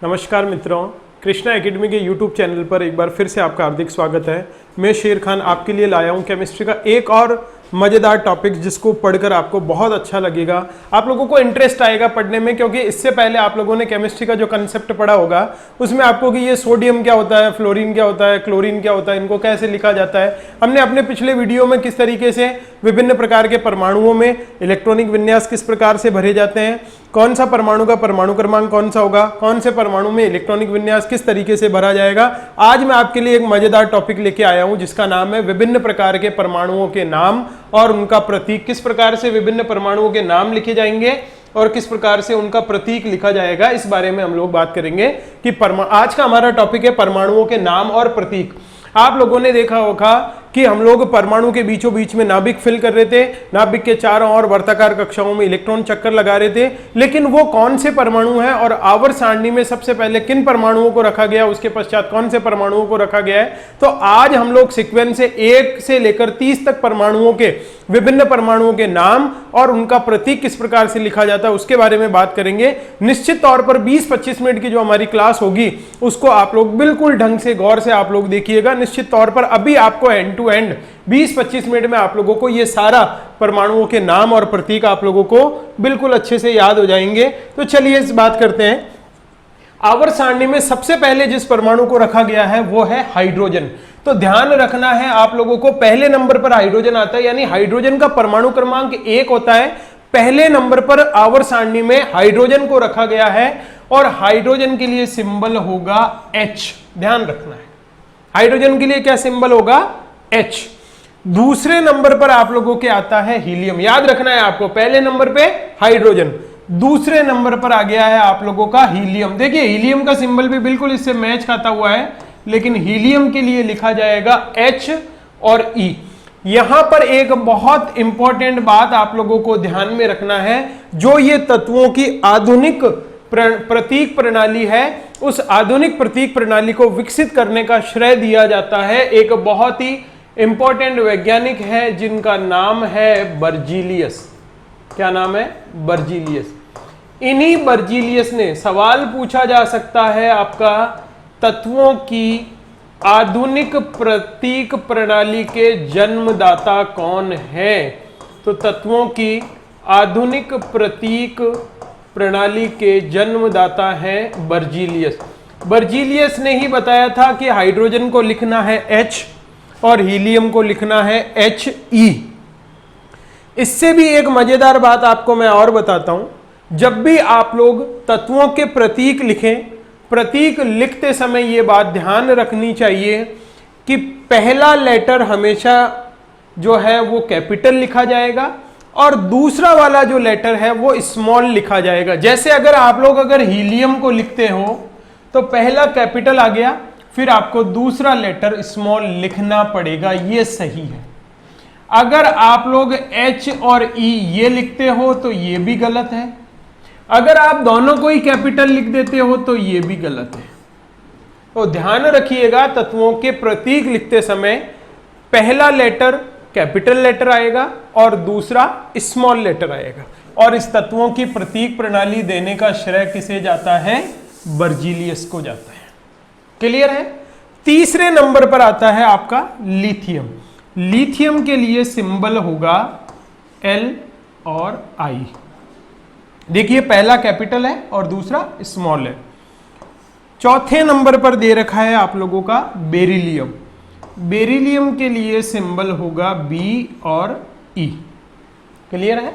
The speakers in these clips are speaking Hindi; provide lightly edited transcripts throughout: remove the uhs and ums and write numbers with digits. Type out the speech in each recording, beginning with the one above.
नमस्कार मित्रों, कृष्णा एकेडमी के यूट्यूब चैनल पर एक बार फिर से आपका हार्दिक स्वागत है। मैं शेर खान आपके लिए लाया हूं केमिस्ट्री का एक और मज़ेदार टॉपिक जिसको पढ़कर आपको बहुत अच्छा लगेगा, आप लोगों को इंटरेस्ट आएगा पढ़ने में, क्योंकि इससे पहले आप लोगों ने केमिस्ट्री का जो कंसेप्ट पढ़ा होगा उसमें आपको कि ये सोडियम क्या होता है, फ्लोरीन क्या होता है, क्लोरीन क्या होता है, इनको कैसे लिखा जाता है। हमने अपने पिछले वीडियो में किस तरीके से विभिन्न प्रकार के परमाणुओं में इलेक्ट्रॉनिक विन्यास किस प्रकार से भरे जाते हैं, कौन सा परमाणु का परमाणु क्रमांक कौन सा होगा, कौन से परमाणु में इलेक्ट्रॉनिक विन्यास किस तरीके से भरा जाएगा। आज मैं आपके लिए एक मजेदार टॉपिक लेके आया हूं जिसका नाम है विभिन्न प्रकार के परमाणुओं के नाम और उनका प्रतीक। किस प्रकार से विभिन्न परमाणुओं के नाम लिखे जाएंगे और किस प्रकार से उनका प्रतीक लिखा जाएगा, इस बारे में हम लोग बात करेंगे कि आज का हमारा टॉपिक है परमाणुओं के नाम और प्रतीक। आप लोगों ने देखा होगा कि हम लोग परमाणु के बीचों बीच में नाभिक फिल कर रहे थे, नाभिक के चारों ओर वर्ताकार कक्षाओं में इलेक्ट्रॉन चक्कर लगा रहे थे, लेकिन वो कौन से परमाणु हैं और आवर्त सारणी में सबसे पहले किन परमाणुओं को रखा गया, उसके पश्चात कौन से परमाणुओं को रखा गया है। तो आज हम लोग सीक्वेंस से 1 से लेकर 30 तक परमाणुओं के विभिन्न परमाणुओं के नाम और उनका प्रतीक किस प्रकार से लिखा जाता है उसके बारे में बात करेंगे। निश्चित तौर पर 20-25 मिनट की जो हमारी क्लास होगी उसको आप लोग बिल्कुल ढंग से गौर से आप लोग देखिएगा। निश्चित तौर पर अभी आपको एंड टू एंड 20-25 मिनट में आप लोगों को ये सारा परमाणुओं के नाम और प्रतीक आप लोगों को बिल्कुल अच्छे से याद हो जाएंगे। तो चलिए इस बात करते हैं। आवर्त सारणी में सबसे पहले जिस परमाणु को रखा गया है वो है हाइड्रोजन। तो ध्यान रखना है आप लोगों को, पहले नंबर पर हाइड्रोजन आता है, यानी हाइड्रोजन का परमाणु क्रमांक 1 होता है। पहले नंबर पर आवर्त सारणी में हाइड्रोजन को रखा गया है और हाइड्रोजन के लिए सिंबल होगा H। ध्यान रखना है, हाइड्रोजन के लिए क्या सिंबल होगा, H। दूसरे नंबर पर आप लोगों के आता है हीलियम। याद रखना है आपको, पहले नंबर पे हाइड्रोजन, दूसरे नंबर पर आ गया है आप लोगों का हीलियम। देखिए हीलियम का सिंबल भी बिल्कुल इससे मैच खाता हुआ है, लेकिन हीलियम के लिए लिखा जाएगा H और E। यहां पर एक बहुत इंपॉर्टेंट बात आप लोगों को ध्यान में रखना है, जो ये तत्वों की आधुनिक प्रतीक प्रणाली है, उस आधुनिक प्रतीक प्रणाली को विकसित करने का श्रेय दिया जाता है एक बहुत ही इंपॉर्टेंट वैज्ञानिक है जिनका नाम है बर्जीलियस। क्या नाम है, बर्जीलियस। इन्हीं बर्जीलियस ने, सवाल पूछा जा सकता है आपका, तत्वों की आधुनिक प्रतीक प्रणाली के जन्मदाता कौन है। तो तत्वों की आधुनिक प्रतीक प्रणाली के जन्मदाता है बर्जीलियस। बर्जीलियस ने ही बताया था कि हाइड्रोजन को लिखना है H और हीलियम को लिखना है He। इससे भी एक मजेदार बात आपको मैं और बताता हूं, जब भी आप लोग तत्वों के प्रतीक लिखें, प्रतीक लिखते समय यह बात ध्यान रखनी चाहिए कि पहला लेटर हमेशा जो है वो कैपिटल लिखा जाएगा और दूसरा वाला जो लेटर है वो स्मॉल लिखा जाएगा। जैसे अगर आप लोग हीलियम को लिखते हो तो पहला कैपिटल आ गया, फिर आपको दूसरा लेटर स्मॉल लिखना पड़ेगा, ये सही है। अगर आप लोग H और E ये लिखते हो तो ये भी गलत है, अगर आप दोनों को ही कैपिटल लिख देते हो तो ये भी गलत है। तो ध्यान रखिएगा, तत्वों के प्रतीक लिखते समय पहला लेटर कैपिटल लेटर आएगा और दूसरा स्मॉल लेटर आएगा, और इस तत्वों की प्रतीक प्रणाली देने का श्रेय किसे जाता है, बर्जीलियस को जाता है। क्लियर है। तीसरे नंबर पर आता है आपका लिथियम। लिथियम के लिए सिंबल होगा L और I। देखिए पहला कैपिटल है और दूसरा स्मॉल है। चौथे नंबर पर दे रखा है आप लोगों का बेरिलियम। बेरिलियम के लिए सिंबल होगा B और E। क्लियर है।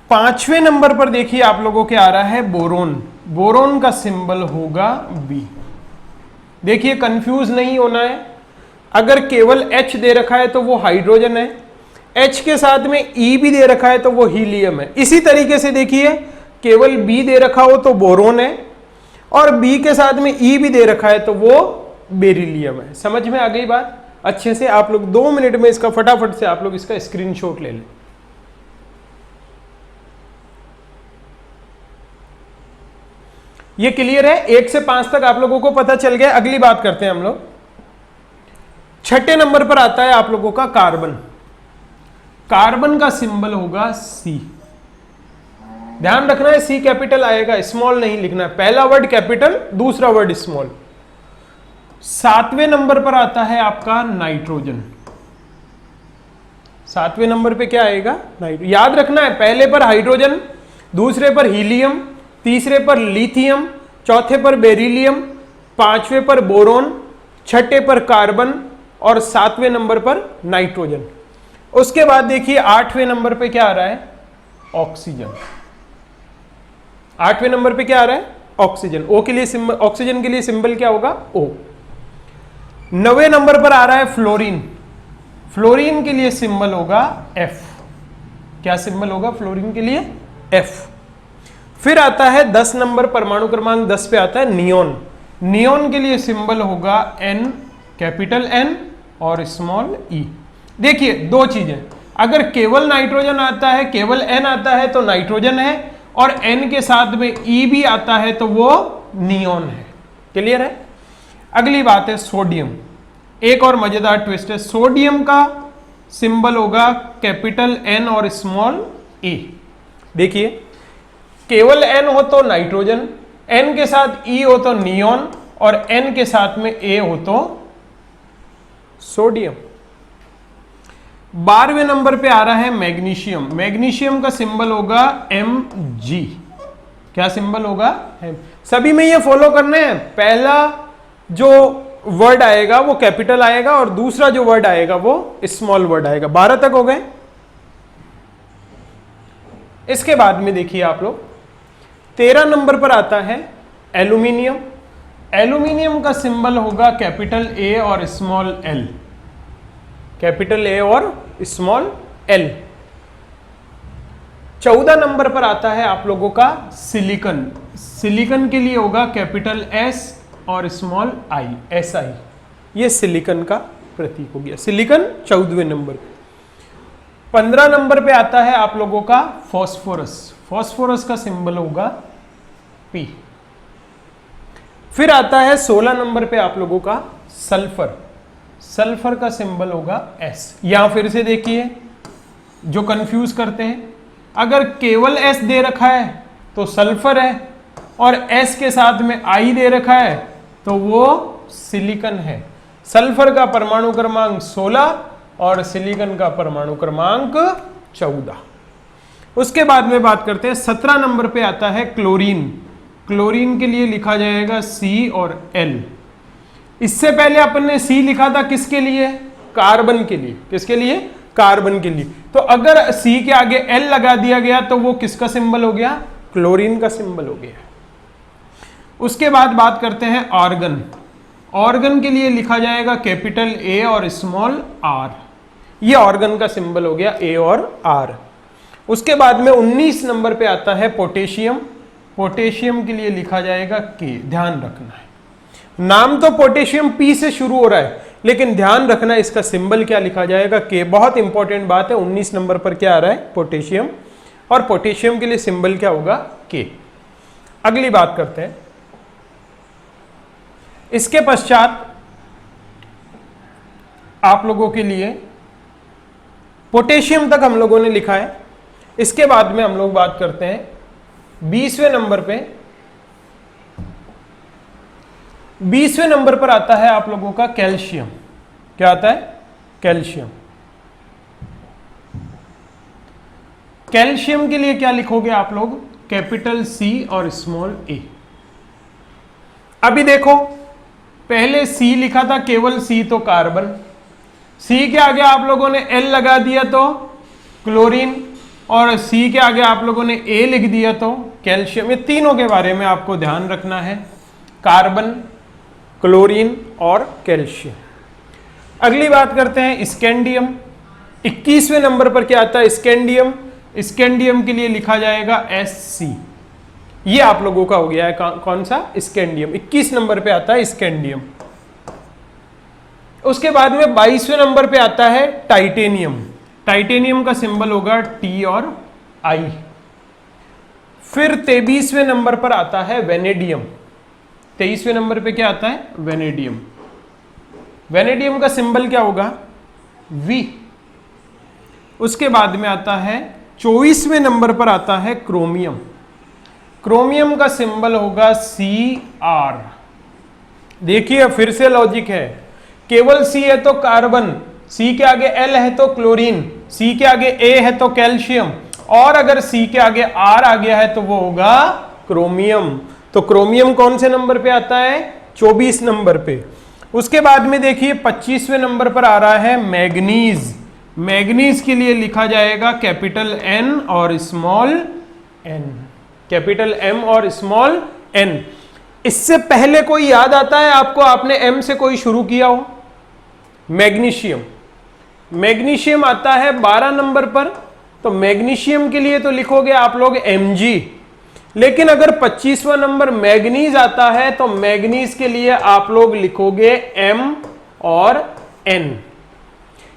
पांचवें नंबर पर देखिए आप लोगों के आ रहा है बोरोन। बोरोन का सिंबल होगा B। देखिए कंफ्यूज नहीं होना है, अगर केवल H दे रखा है तो वो हाइड्रोजन है, H के साथ में E भी दे रखा है तो वो हीलियम है। इसी तरीके से देखिए केवल B दे रखा हो तो बोरोन है और B के साथ में E भी दे रखा है तो वो बेरिलियम है। समझ में आ गई बात अच्छे से। आप लोग 2 मिनट में इसका फटाफट से आप लोग इसका स्क्रीनशॉट ले लें। ये क्लियर है, 1 से 5 तक आप लोगों को पता चल गया। अगली बात करते हैं हम लोग। छठे नंबर पर आता है आप लोगों का कार्बन। कार्बन का सिंबल होगा C। ध्यान रखना है सी कैपिटल आएगा, स्मॉल नहीं लिखना है, पहला वर्ड कैपिटल दूसरा वर्ड स्मॉल। 7वें नंबर पर आता है आपका नाइट्रोजन। 7वें नंबर पे क्या आएगा? नाइट्रोजन। याद रखना है पहले पर हाइड्रोजन, दूसरे पर हीलियम, तीसरे पर लिथियम, चौथे पर बेरिलियम, 5वें पर बोरोन, 6ठे पर कार्बन और 7वें नंबर पर नाइट्रोजन। उसके बाद देखिए 8वें नंबर पे क्या आ रहा है? ऑक्सीजन। 8वें नंबर पे क्या आ रहा है? ऑक्सीजन। ओ के लिए सिंबल, ऑक्सीजन के लिए सिंबल क्या होगा? ओ। 9वें नंबर पर आ रहा है फ्लोरीन। फ्लोरीन के लिए सिंबल होगा एफ। क्या सिंबल होगा फ्लोरीन के लिए? एफ। फिर आता है 10 नंबर, परमाणु क्रमांक 10 पे आता है नियोन। नियोन के लिए सिंबल होगा एन, कैपिटल एन और स्मॉल ई। देखिए दो चीजें, अगर केवल नाइट्रोजन आता है, केवल एन आता है तो नाइट्रोजन है, और एन के साथ में ई भी आता है तो वो नियोन है। क्लियर है? अगली बात है सोडियम। एक और मजेदार ट्विस्ट है, सोडियम का सिंबल होगा कैपिटल एन और स्मॉल ए। देखिए केवल एन हो तो नाइट्रोजन, एन के साथ ई हो तो नियोन, और एन के साथ में ए हो तो सोडियम। 12वें नंबर पे आ रहा है मैग्नीशियम। मैग्नीशियम का सिंबल होगा Mg। क्या सिंबल होगा? सभी में ये फॉलो करने हैं, पहला जो वर्ड आएगा वो कैपिटल आएगा और दूसरा जो वर्ड आएगा वो स्मॉल वर्ड आएगा। 12 तक हो गए। इसके बाद में देखिए आप लोग 13 नंबर पर आता है एल्यूमिनियम। एल्यूमिनियम का सिंबल होगा कैपिटल ए और स्मॉल एल। कैपिटल ए और स्मॉल एल। 14 नंबर पर आता है आप लोगों का सिलिकन। सिलिकन के लिए होगा कैपिटल एस और स्मॉल आई, एस आई। ये सिलिकन का प्रतीक हो गया। सिलिकन 14वें नंबर पे। 15 नंबर पे आता है आप लोगों का फॉस्फोरस। फॉस्फोरस का सिंबल होगा पी। फिर आता है 16 नंबर पे आप लोगों का सल्फर। सल्फर का सिंबल होगा एस। यहां फिर से देखिए जो कंफ्यूज करते हैं, अगर केवल एस दे रखा है तो सल्फर है, और एस के साथ में आई दे रखा है तो वो सिलिकन है। सल्फर का परमाणु क्रमांक 16 और सिलिकन का परमाणु क्रमांक 14। उसके बाद में बात करते हैं 17 नंबर पे आता है क्लोरीन। क्लोरीन के लिए लिखा जाएगा सी और एल। इससे पहले अपन ने सी लिखा था किसके लिए? कार्बन के लिए। किसके लिए? कार्बन के लिए। तो अगर सी के आगे एल लगा दिया गया तो वो किसका सिंबल हो गया? क्लोरीन का सिंबल हो गया। उसके बाद बात करते हैं ऑर्गन। ऑर्गन के लिए लिखा जाएगा कैपिटल ए और स्मॉल आर। ये ऑर्गन का सिंबल हो गया ए और आर। उसके बाद में 19 नंबर पे आता है पोटेशियम। पोटेशियम के लिए लिखा जाएगा के। ध्यान रखना है, नाम तो पोटेशियम पी से शुरू हो रहा है, लेकिन ध्यान रखना है इसका सिंबल क्या लिखा जाएगा? के। बहुत इंपॉर्टेंट बात है। 19 नंबर पर क्या आ रहा है? पोटेशियम। और पोटेशियम के लिए सिंबल क्या होगा? के। अगली बात करते हैं। इसके पश्चात आप लोगों के लिए पोटेशियम तक हम लोगों ने लिखा है। इसके बाद में हम लोग बात करते हैं 20वें नंबर पे। 20वें नंबर पर आता है आप लोगों का कैल्शियम। क्या आता है? कैल्शियम। कैल्शियम के लिए क्या लिखोगे आप लोग? कैपिटल सी और स्मॉल ए। अभी देखो पहले सी लिखा था, केवल सी तो कार्बन, सी के आगे आप लोगों ने एल लगा दिया तो क्लोरीन, और सी के आगे आप लोगों ने ए लिख दिया तो कैल्शियम। ये तीनों के बारे में आपको ध्यान रखना है, कार्बन, क्लोरीन और कैल्शियम। अगली बात करते हैं स्कैंडियम। 21वें नंबर पर क्या आता है? स्कैंडियम। स्कैंडियम के लिए लिखा जाएगा SC। ये आप लोगों का हो गया है कौन सा? स्कैंडियम। 21 नंबर पे आता है स्कैंडियम। उसके बाद में 22वें नंबर पे आता है टाइटेनियम। टाइटेनियम का सिंबल होगा T और I। फिर 23वें नंबर पर आता है वेनेडियम। 23वें नंबर पे क्या आता है? वेनेडियम। वेनेडियम का सिंबल क्या होगा? V। उसके बाद में आता है 24वें नंबर पर आता है क्रोमियम। क्रोमियम का सिंबल होगा Cr। देखिए फिर से लॉजिक है, केवल C है तो कार्बन, C के आगे L है तो क्लोरीन, C के आगे A है तो कैल्शियम, और अगर C के आगे R आ गया है तो वो होगा क्रोमियम। तो क्रोमियम कौन से नंबर पे आता है? 24 नंबर पे। उसके बाद में देखिए 25वें नंबर पर आ रहा है मैग्नीज। मैग्नीज के लिए लिखा जाएगा कैपिटल N और स्मॉल n, कैपिटल M और स्मॉल n। इससे पहले कोई याद आता है आपको, आपने M से कोई शुरू किया हो? मैग्नीशियम, मैग्नीशियम आता है 12 नंबर पर, तो मैग्नीशियम के लिए तो लिखोगे आप लोग Mg। लेकिन अगर 25वां नंबर मैग्नीज आता है तो मैग्नीज के लिए आप लोग लिखोगे M और N।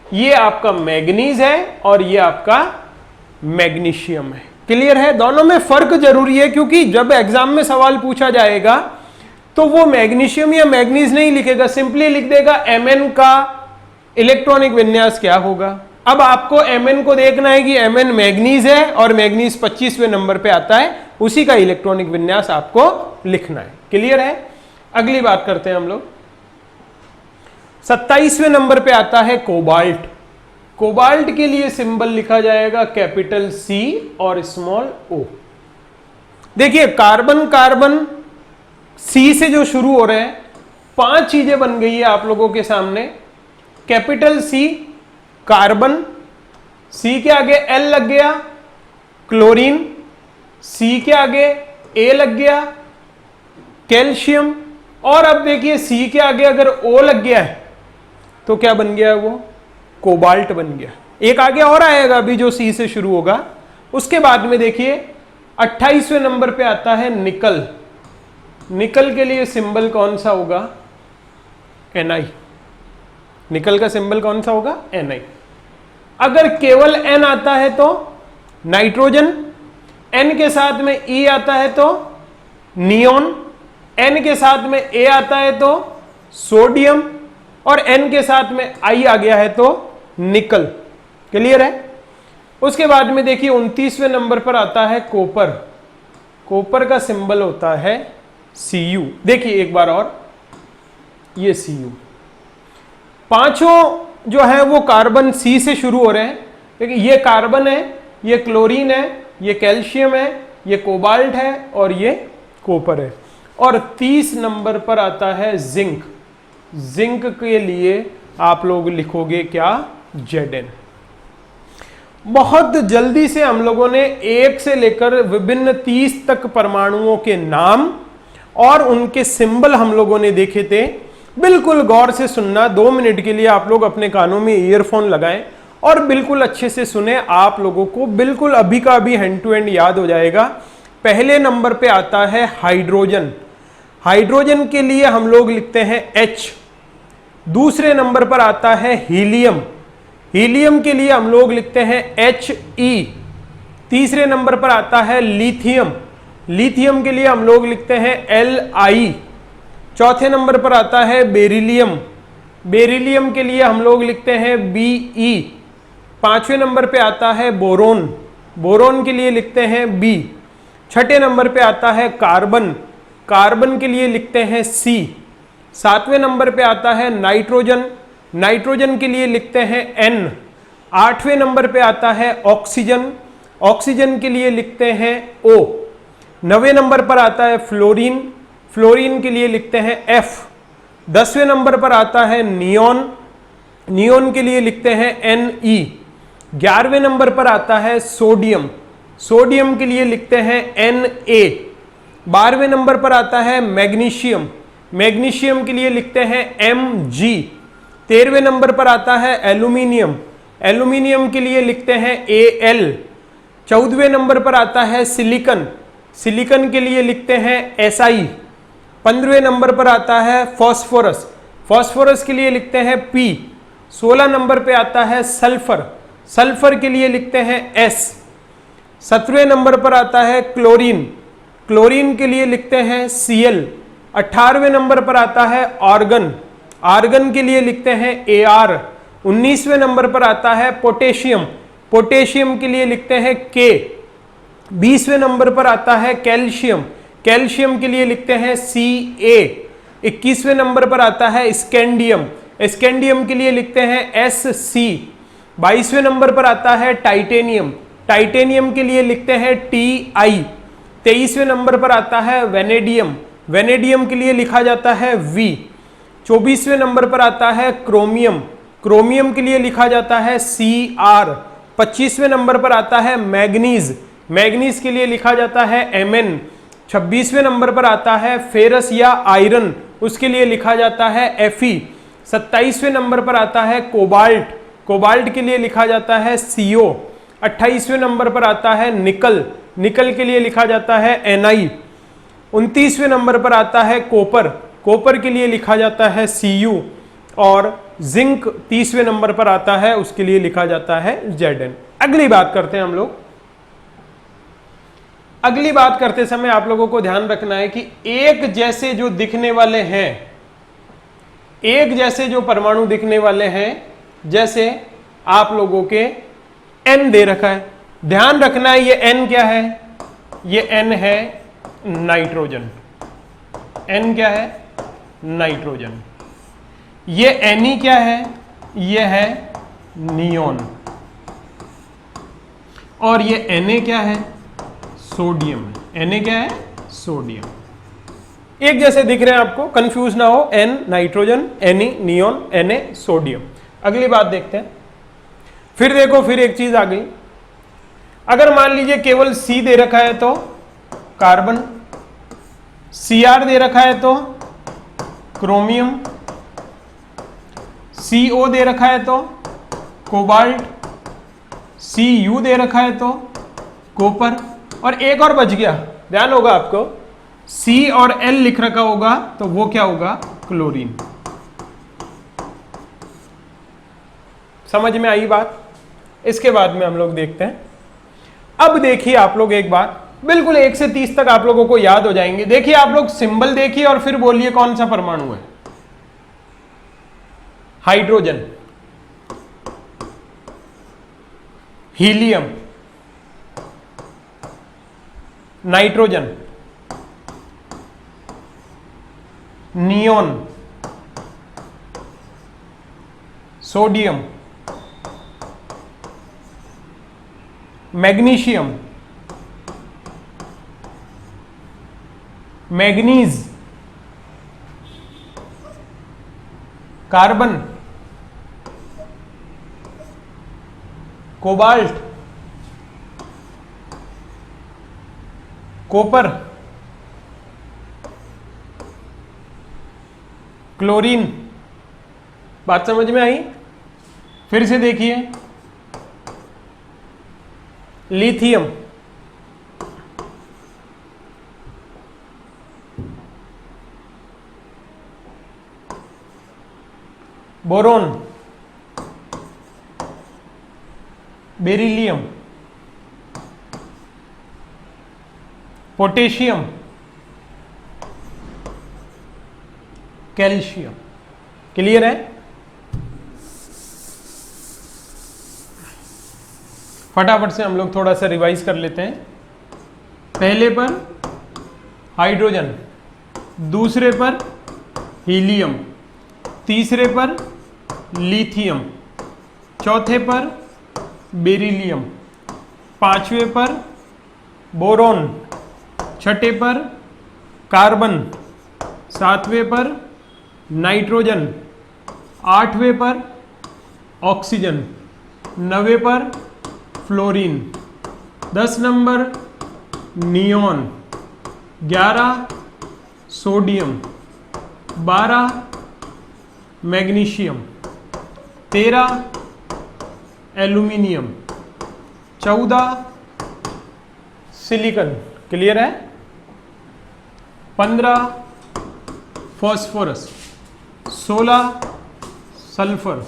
ये आपका मैग्नीज है और ये आपका मैग्नीशियम है। क्लियर है? दोनों में फर्क जरूरी है, क्योंकि जब एग्जाम में सवाल पूछा जाएगा तो वो मैग्नीशियम या मैग्नीज नहीं लिखेगा, सिंपली लिख देगा Mn का इलेक्ट्रॉनिक विन्यास क्या होगा। अब आपको Mn को देखना है कि Mn मैग्नीज है और मैग्नीज 25वें नंबर पे आता है, उसी का इलेक्ट्रॉनिक विन्यास आपको लिखना है। क्लियर है? अगली बात करते हैं हम लोग। 27वें नंबर पे आता है कोबाल्ट। कोबाल्ट के लिए सिंबल लिखा जाएगा कैपिटल C और स्मॉल o। देखिए कार्बन कार्बन C से जो शुरू हो रहे हैं, 5 चीजें बन गई है आप लोगों के सामने। कैपिटल C कार्बन, C के आगे L लग गया क्लोरीन, C के आगे A लग गया कैल्शियम, और अब देखिए C के आगे अगर O लग गया है तो क्या बन गया? वो कोबाल्ट बन गया। एक आगे और आएगा अभी जो C से शुरू होगा। उसके बाद में देखिए 28वें नंबर पे आता है निकल। निकल के लिए सिंबल कौन सा होगा? Ni। निकल का सिंबल कौन सा होगा? Ni। अगर केवल N आता है तो नाइट्रोजन, N के साथ में E आता है तो नियोन, N के साथ में A आता है तो सोडियम, और N के साथ में I आ गया है तो निकल। क्लियर है? उसके बाद में देखिए 29वें नंबर पर आता है कॉपर। कॉपर का सिंबल होता है Cu। देखिए एक बार और, ये Cu। पांचों जो है वो कार्बन C से शुरू हो रहे हैं। देखिए ये कार्बन है, ये क्लोरीन है, ये कैल्शियम है, ये कोबाल्ट है और ये कॉपर है। और 30 नंबर पर आता है जिंक। जिंक के लिए आप लोग लिखोगे क्या? Zn। बहुत जल्दी से हम लोगों ने 1 से लेकर विभिन्न 30 तक परमाणुओं के नाम और उनके सिंबल हम लोगों ने देखे थे। बिल्कुल गौर से सुनना, 2 मिनट के लिए आप लोग अपने कानों में ईयरफोन लगाएं और बिल्कुल अच्छे से सुने। आप लोगों को बिल्कुल अभी का अभी हैंड टू हैंड याद हो जाएगा। पहले नंबर पे आता है हाइड्रोजन। हाइड्रोजन के लिए हम लोग लिखते हैं H। दूसरे नंबर पर आता है हीलियम। हीलियम के लिए हम लोग लिखते हैं He। तीसरे नंबर पर आता है लिथियम। लिथियम के लिए हम लोग लिखते हैं Li। चौथे नंबर पर आता है बेरिलियम। बेरिलियम के लिए हम लोग लिखते हैं Be। 5वें नंबर पे आता है बोरोन। बोरोन के लिए लिखते हैं B। 6ठे नंबर पे आता है कार्बन। कार्बन के लिए लिखते हैं C। 7वें नंबर पे आता है नाइट्रोजन। नाइट्रोजन के लिए लिखते हैं N। 8वें नंबर पे आता है ऑक्सीजन। ऑक्सीजन के लिए लिखते हैं O। 9वें नंबर पर आता है फ्लोरीन। फ्लोरीन के लिए लिखते हैं F। 10वें नंबर पर आता है नियोन। नियोन के लिए लिखते हैं Ne। 11वें नंबर पर आता है सोडियम। सोडियम के लिए लिखते हैं Na। 12वें नंबर पर आता है मैग्नीशियम। मैग्नीशियम के लिए लिखते हैं Mg। 13वें नंबर पर आता है एल्यूमिनियम। एल्यूमिनियम के लिए लिखते हैं Al। 14वें नंबर पर आता है सिलिकन। सिलिकन के लिए लिखते हैं Si। 15वें नंबर पर आता है फॉस्फोरस। फॉस्फोरस के लिए लिखते हैं P। 16 नंबर पे आता है सल्फर। सल्फर के लिए लिखते हैं S। 17वें नंबर पर आता है क्लोरीन। क्लोरीन के लिए लिखते हैं Cl। 18वें नंबर पर आता है आर्गन। आर्गन के लिए लिखते हैं Ar। 19वें नंबर पर आता है पोटेशियम। पोटेशियम के लिए लिखते हैं K। 20वें नंबर पर आता है कैल्शियम, कैल्शियम के लिए लिखते हैं Ca। 21वें नंबर पर आता है स्कैंडियम, स्कैंडियम के लिए लिखते हैं Sc। 22वें नंबर पर आता है टाइटेनियम, टाइटेनियम के लिए लिखते हैं Ti। 23वें नंबर पर आता है वेनेडियम, वेनेडियम के लिए लिखा जाता है V। 24वें नंबर पर आता है क्रोमियम, क्रोमियम के लिए लिखा जाता है Cr। 25वें नंबर पर आता है मैग्नीज, मैग्नीज के लिए लिखा जाता है Mn। 26वें नंबर पर आता है फेरस या आयरन, उसके लिए लिखा जाता है Fe। 27वें नंबर पर आता है कोबाल्ट, कोबाल्ट के लिए लिखा जाता है Co। 28वें नंबर पर आता है निकल, निकल के लिए लिखा जाता है Ni। 29वें नंबर पर आता है कॉपर, कॉपर के लिए लिखा जाता है Cu। और जिंक 30वें नंबर पर आता है, उसके लिए लिखा जाता है Zn। अगली बात करते हैं हम लोग। अगली बात करते समय आप लोगों को ध्यान रखना है कि एक जैसे जो दिखने वाले हैं, एक जैसे जो परमाणु दिखने वाले हैं, जैसे आप लोगों के N दे रखा है, ध्यान रखना है ये N क्या है, ये N है नाइट्रोजन, N क्या है नाइट्रोजन। ये Ne क्या है, ये है नियोन। और ये Na क्या है, सोडियम। Na क्या है, सोडियम। एक जैसे दिख रहे हैं आपको, कंफ्यूज ना हो, N nitrogen, Ne neon, Na sodium. अगली बात देखते हैं। फिर देखो, फिर एक चीज आ गई, अगर मान लीजिए केवल C दे रखा है तो कार्बन, Cr दे रखा है तो क्रोमियम, Co दे रखा है तो कोबाल्ट, Cu दे रखा है तो कॉपर, और एक और बच गया, ध्यान होगा आपको, C और L लिख रखा होगा तो वो क्या होगा, क्लोरीन। समझ में आई बात। इसके बाद में हम लोग देखते हैं। अब देखिए आप लोग एक बार, बिल्कुल 1 से 30 तक आप लोगों को याद हो जाएंगे। देखिए आप लोग सिंबल देखिए और फिर बोलिए कौन सा परमाणु है। Hydrogen, helium, nitrogen, neon, sodium, magnesium, manganese, carbon, cobalt, copper, chlorine. बात समझ में आई। फिर से देखिए, lithium, boron, beryllium, potassium, calcium. Clear है। फटाफट से हम लोग थोड़ा सा रिवाइज कर लेते हैं। पहले पर हाइड्रोजन, दूसरे पर हीलियम, तीसरे पर लिथियम, चौथे पर बेरिलियम, पांचवें पर बोरोन, छठे पर कार्बन, सातवें पर नाइट्रोजन, आठवें पर ऑक्सीजन, नवे पर fluorine, 10 number neon, 11 sodium, 12 magnesium, 13 aluminium, 14 silicon. Clear है। 15 phosphorus, 16 sulphur,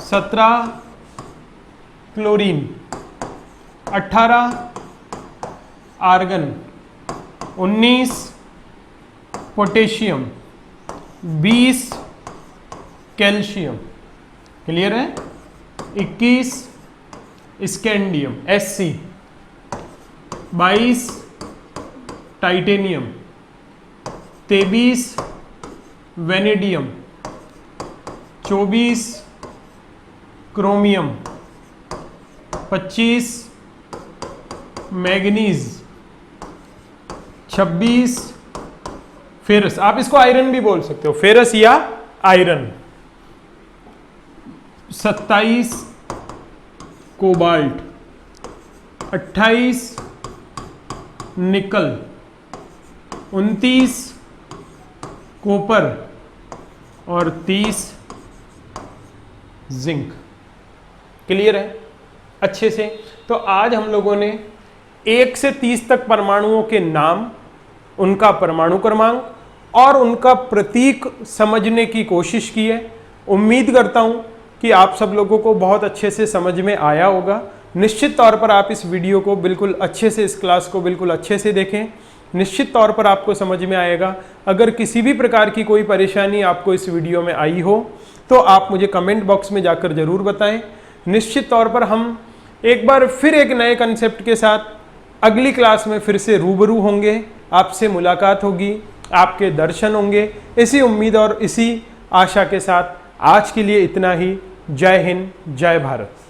17 chlorine, 18 argon, 19 potassium, 20 calcium. Clear है। 21 scandium, Sc, 22 titanium, 23 vanadium, 24 chromium, 25 manganese, 26 ferrous, आप इसको आयरन भी बोल सकते हो, फेरस या आयरन, 27 कोबाल्ट, 28 निकल, 29 कॉपर और 30 जिंक। क्लियर है अच्छे से? तो आज हम लोगों ने 1 से 30 तक परमाणुओं के नाम, उनका परमाणु क्रमांक और उनका प्रतीक समझने की कोशिश की है। उम्मीद करता हूं कि आप सब लोगों को बहुत अच्छे से समझ में आया होगा। निश्चित तौर पर आप इस वीडियो को बिल्कुल अच्छे से, इस क्लास को बिल्कुल अच्छे से देखें, निश्चित तौर पर आपको समझ में आएगा। अगर किसी भी प्रकार की कोई परेशानी आपको इस वीडियो में आई हो तो आप मुझे कमेंट बॉक्स में जाकर ज़रूर बताएं। निश्चित तौर पर हम एक बार फिर एक नए कंसेप्ट के साथ अगली क्लास में फिर से रूबरू होंगे, आपसे मुलाकात होगी, आपके दर्शन होंगे। इसी उम्मीद और इसी आशा के साथ आज के लिए इतना ही। जय हिंद, जय भारत।